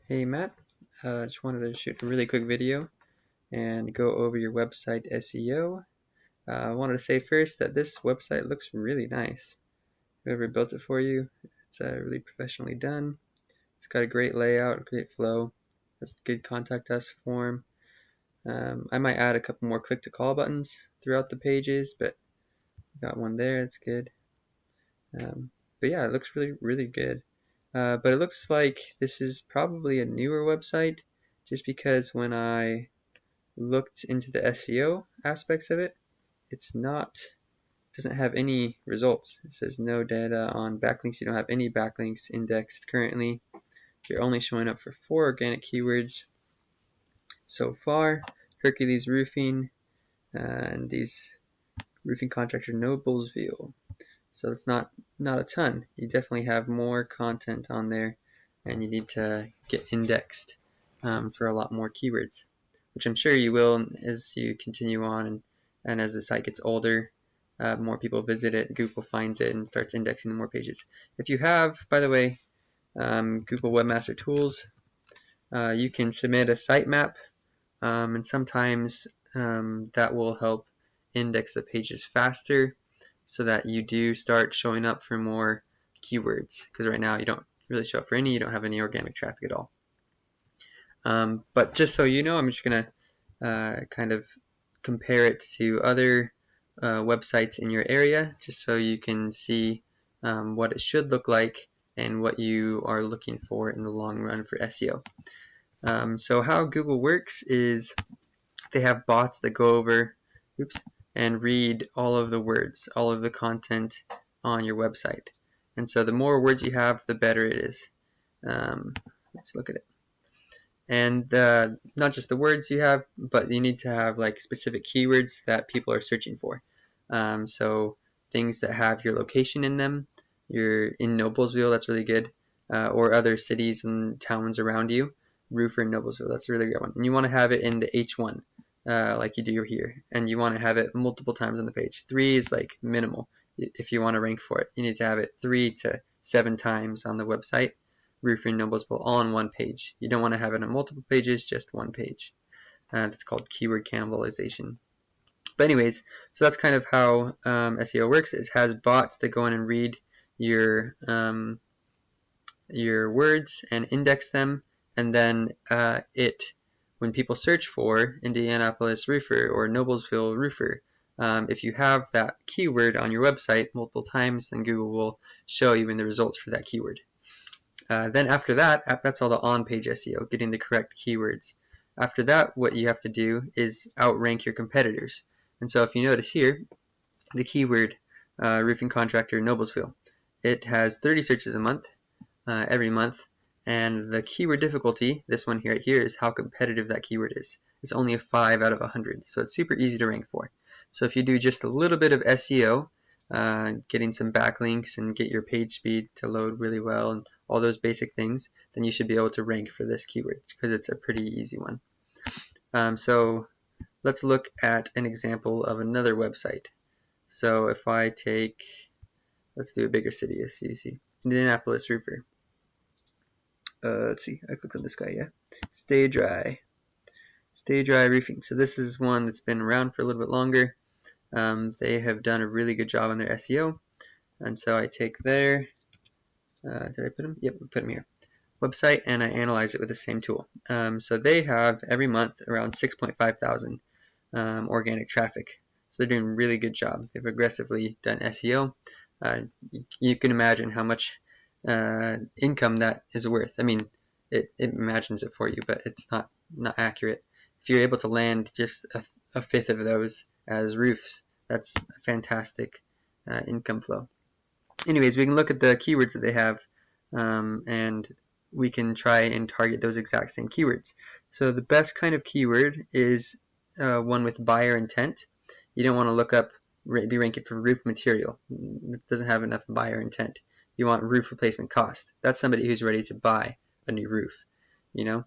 Hey Matt, just wanted to shoot a really quick video and go over your website SEO. I wanted to say first that this website looks really nice. Whoever built it for you, it's really professionally done. It's got a great layout, great flow. It's a good contact us form. I might add a couple more click to call buttons throughout the pages, but got one there, it's good. But yeah, it looks really good. But it looks like this is probably a newer website just because when I looked into the SEO aspects of it, it's not doesn't have any results. It says no data on backlinks. You don't have any backlinks indexed currently. You're only showing up for 4 organic keywords so far. Hercules roofing and these roofing contractor Noblesville. So it's not a ton. You definitely have more content on there, and you need to get indexed for a lot more keywords, which I'm sure you will as you continue on and as the site gets older. More people visit it, Google finds it and starts indexing more pages. If you have, by the way, Google Webmaster Tools, you can submit a sitemap, and sometimes that will help index the pages faster so that you do start showing up for more keywords, because right now you don't really show up for any, you don't have any organic traffic at all. But just so you know, I'm just going to kind of compare it to other websites in your area, just so you can see what it should look like and what you are looking for in the long run for SEO. So how Google works is they have bots that go over and read all of the words, all of the content on your website. And so the more words you have, the better it is. Let's look at it. And not just the words you have, but you need to have like specific keywords that people are searching for. So things that have your location in them. You're in Noblesville, that's really good, or other cities and towns around you. Roofer in Noblesville, that's a really good one. And you want to have it in the H1, like you do here, and you want to have it multiple times on the page. 3 is like minimal. If you want to rank for it, you need to have it 3 to 7 times on the website. Roofer in Noblesville, all on one page. You don't want to have it on multiple pages, just one page. That's called keyword cannibalization. But anyways, so that's kind of how SEO works. It has bots that go in and read your words and index them, and then when people search for Indianapolis roofer or Noblesville roofer, if you have that keyword on your website multiple times, then Google will show you in the results for that keyword. Then after that, that's all the on-page SEO, getting the correct keywords. After that, what you have to do is outrank your competitors. And so if you notice here, the keyword roofing contractor Noblesville, it has 30 searches a month, every month, and the keyword difficulty, this one here is how competitive that keyword is. It's only a 5 out of 100, so it's super easy to rank for. So if you do just a little bit of SEO, getting some backlinks and get your page speed to load really well and all those basic things, then you should be able to rank for this keyword because it's a pretty easy one. So let's look at an example of another website. So if I take, let's do a bigger city, as you see, Indianapolis roofer. Let's see, I click on this guy, yeah. Stay Dry roofing. So this is one that's been around for a little bit longer. They have done a really good job on their SEO. And so I take their, did I put them? Yep, we put them here. Website, and I analyze it with the same tool. So they have every month around 6.5 thousand organic traffic. So they're doing a really good job. They've aggressively done SEO. You can imagine how much income that is worth. I mean, it imagines it for you, but it's not accurate. If you're able to land just a fifth of those as roofs, that's a fantastic income flow. Anyways, we can look at the keywords that they have, and we can try and target those exact same keywords. So the best kind of keyword is one with buyer intent. You don't want to look up, be ranking for roof material. It doesn't have enough buyer intent. You want roof replacement cost. That's somebody who's ready to buy a new roof, you know.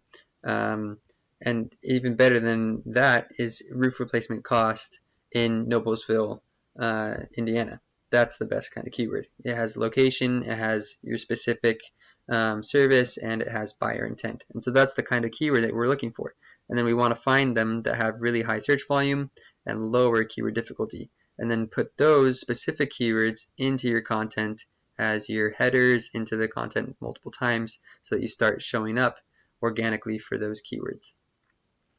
And even better than that is roof replacement cost in Noblesville, Indiana. That's the best kind of keyword. It has location, it has your specific service, and it has buyer intent. And so that's the kind of keyword that we're looking for. And then we want to find them that have really high search volume and lower keyword difficulty, and then put those specific keywords into your content as your headers into the content multiple times, so that you start showing up organically for those keywords.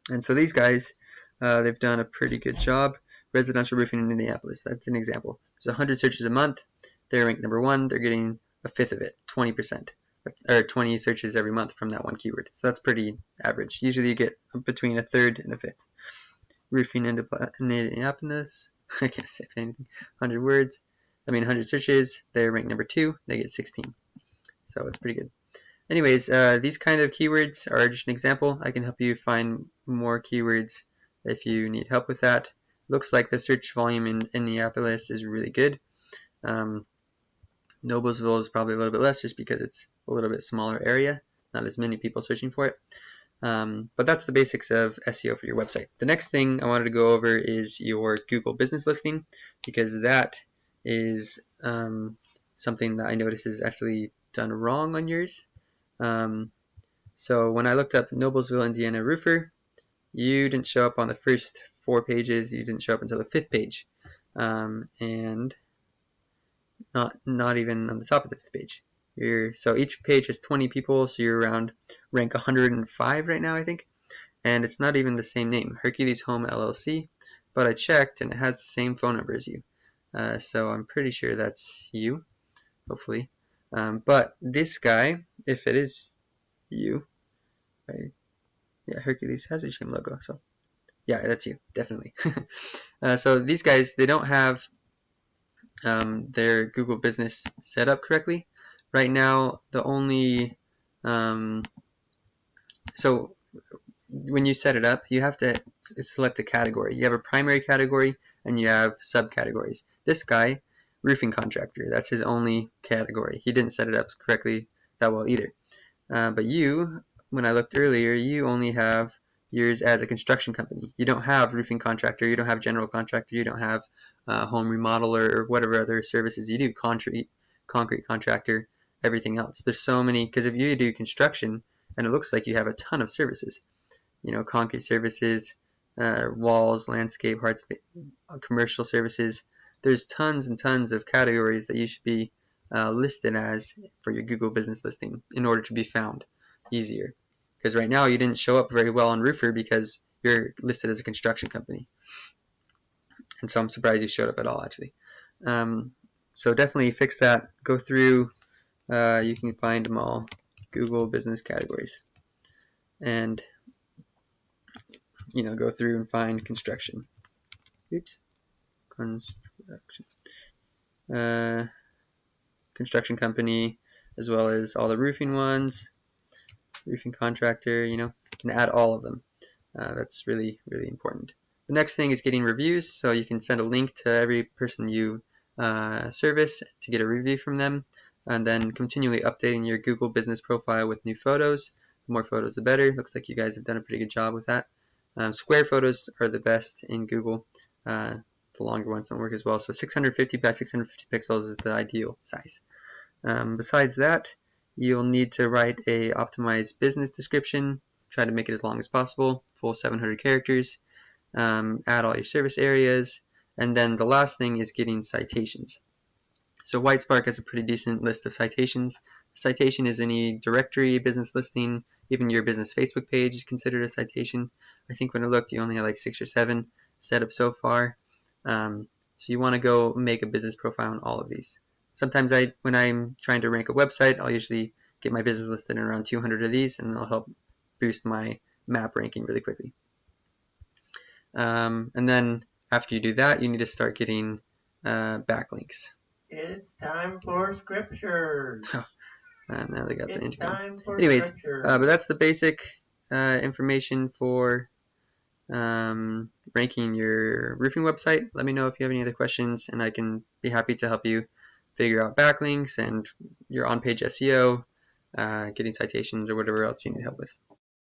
And so these guys, they've done a pretty good job. Residential roofing in Indianapolis, that's an example. There's 100 searches a month. They're ranked number 1. They're getting a fifth of it, 20%, or 20 searches every month from that one keyword. So that's pretty average. Usually you get between a third and a fifth. Roofing in Indianapolis, I can't say anything. 100 words, 100 searches. They're ranked number 2. They get 16. So it's pretty good. Anyways, these kind of keywords are just an example. I can help you find more keywords if you need help with that. Looks like the search volume in Indianapolis is really good. Noblesville is probably a little bit less, just because it's a little bit smaller area, not as many people searching for it. But that's the basics of SEO for your website. The next thing I wanted to go over is your Google business listing, because that is something that I notice is actually done wrong on yours. So when I looked up Noblesville, Indiana roofer, you didn't show up on the first 4 pages. You didn't show up until the 5th page, and not even on the top of the 5th page. So each page has 20 people, so you're around rank 105 right now, I think. And it's not even the same name, Hercules Home LLC, but I checked and it has the same phone number as you. So I'm pretty sure that's you, hopefully. But this guy, if it is you, right? Yeah, Hercules has the same logo, so yeah, that's you, definitely. So these guys, they don't have their Google business set up correctly. Right now, the only so when you set it up, you have to select a category. You have a primary category and you have subcategories. This guy, roofing contractor, that's his only category. He didn't set it up correctly that well either. But you, when I looked earlier, you only have yours as a construction company. You don't have roofing contractor, you don't have general contractor, you don't have home remodeler or whatever other services you do, concrete contractor, everything else. There's so many, because if you do construction, and it looks like you have a ton of services, concrete services, walls, landscape, commercial services. There's tons and tons of categories that you should be listed as for your Google business listing in order to be found easier. Because right now you didn't show up very well on Roofer because you're listed as a construction company. And so I'm surprised you showed up at all, actually. So definitely fix that. Go through, you can find them all, Google business categories. And go through and find construction. Oops. Construction company, as well as all the roofing ones, roofing contractor, and add all of them. That's really, really important. The next thing is getting reviews. So you can send a link to every person you service to get a review from them, and then continually updating your Google business profile with new photos. The more photos, the better. Looks like you guys have done a pretty good job with that. Square photos are the best in Google. The longer ones don't work as well. So 650 by 650 pixels is the ideal size. Besides that, you'll need to write a optimized business description. Try to make it as long as possible, full 700 characters. Add all your service areas. And then the last thing is getting citations. So WhiteSpark has a pretty decent list of citations. Citation is any directory, business listing, even your business Facebook page is considered a citation. I think when I looked, you only have like 6 or 7 set up so far. So you want to go make a business profile on all of these. Sometimes when I'm trying to rank a website, I'll usually get my business listed in around 200 of these, and they'll help boost my map ranking really quickly. And then after you do that, you need to start getting backlinks. It's time for scriptures. And now they got the intro. Time for Anyways, scriptures. but that's the basic information for ranking your roofing website. Let me know if you have any other questions, and I can be happy to help you figure out backlinks and your on-page SEO, getting citations, or whatever else you need help with.